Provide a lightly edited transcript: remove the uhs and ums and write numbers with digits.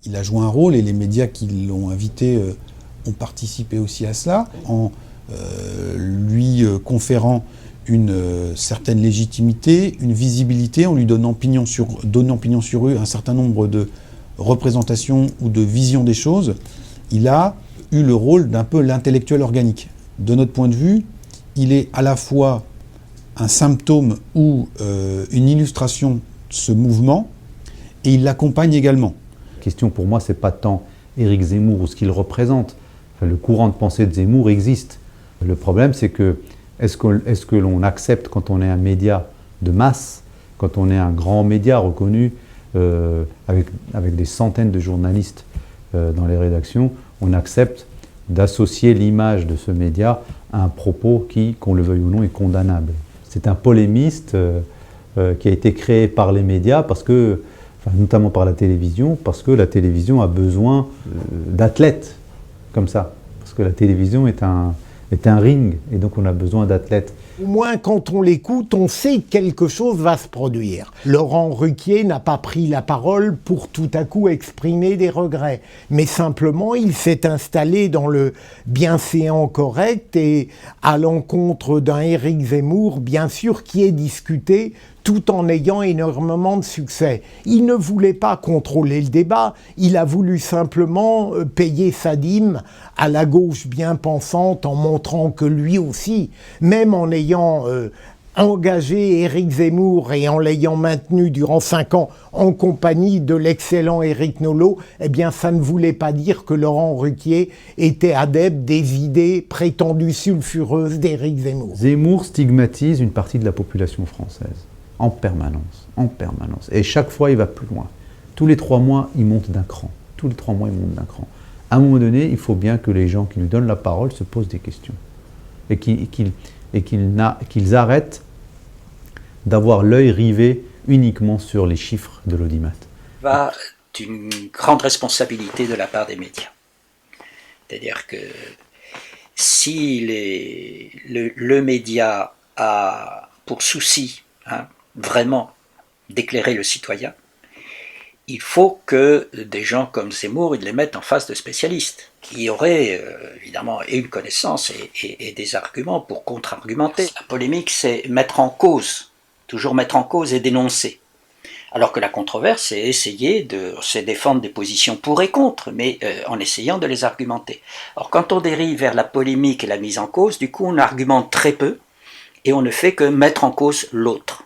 Il a joué un rôle et les médias qui l'ont invité ont participé aussi à cela, en lui conférant une certaine légitimité, une visibilité, en lui donnant pignon sur rue un certain nombre de représentations ou de visions des choses. Il a eu le rôle d'un peu l'intellectuel organique. De notre point de vue, il est à la fois un symptôme ou une illustration de ce mouvement, et il l'accompagne également. La question pour moi, c'est pas tant Éric Zemmour ou ce qu'il représente. Enfin, le courant de pensée de Zemmour existe. Le problème, c'est que est-ce que l'on accepte, quand on est un média de masse, quand on est un grand média reconnu, avec des centaines de journalistes dans les rédactions, on accepte d'associer l'image de ce média à un propos qui, qu'on le veuille ou non, est condamnable. C'est un polémiste qui a été créé par les médias, parce que, enfin, notamment par la télévision, parce que la télévision a besoin d'athlètes comme ça. Parce que la télévision est un ring, et donc on a besoin d'athlètes. Au moins, quand on l'écoute, on sait que quelque chose va se produire. Laurent Ruquier n'a pas pris la parole pour tout à coup exprimer des regrets, mais simplement, il s'est installé dans le bienséant correct et à l'encontre d'un Éric Zemmour, bien sûr, qui est discuté tout en ayant énormément de succès. Il ne voulait pas contrôler le débat, il a voulu simplement payer sa dîme à la gauche bien pensante en montrant que lui aussi, même en ayant engagé Éric Zemmour et en l'ayant maintenu durant 5 ans en compagnie de l'excellent Éric Nolot, eh bien ça ne voulait pas dire que Laurent Ruquier était adepte des idées prétendues sulfureuses d'Éric Zemmour. Zemmour stigmatise une partie de la population française. En permanence, en permanence. Et chaque fois, il va plus loin. Tous les 3 mois, il monte d'un cran. Tous les 3 mois, il monte d'un cran. À un moment donné, il faut bien que les gens qui lui donnent la parole se posent des questions. Et qu'ils arrêtent d'avoir l'œil rivé uniquement sur les chiffres de l'audimat. Va d'une grande responsabilité de la part des médias. C'est-à-dire que si le média a pour souci vraiment d'éclairer le citoyen, il faut que des gens comme Zemmour, ils les mettent en face de spécialistes, qui auraient évidemment une connaissance et des arguments pour contre-argumenter. La polémique, c'est mettre en cause, toujours mettre en cause et dénoncer. Alors que la controverse, c'est essayer de se défendre des positions pour et contre, mais en essayant de les argumenter. Or, quand on dérive vers la polémique et la mise en cause, du coup, on argumente très peu, et on ne fait que mettre en cause l'autre.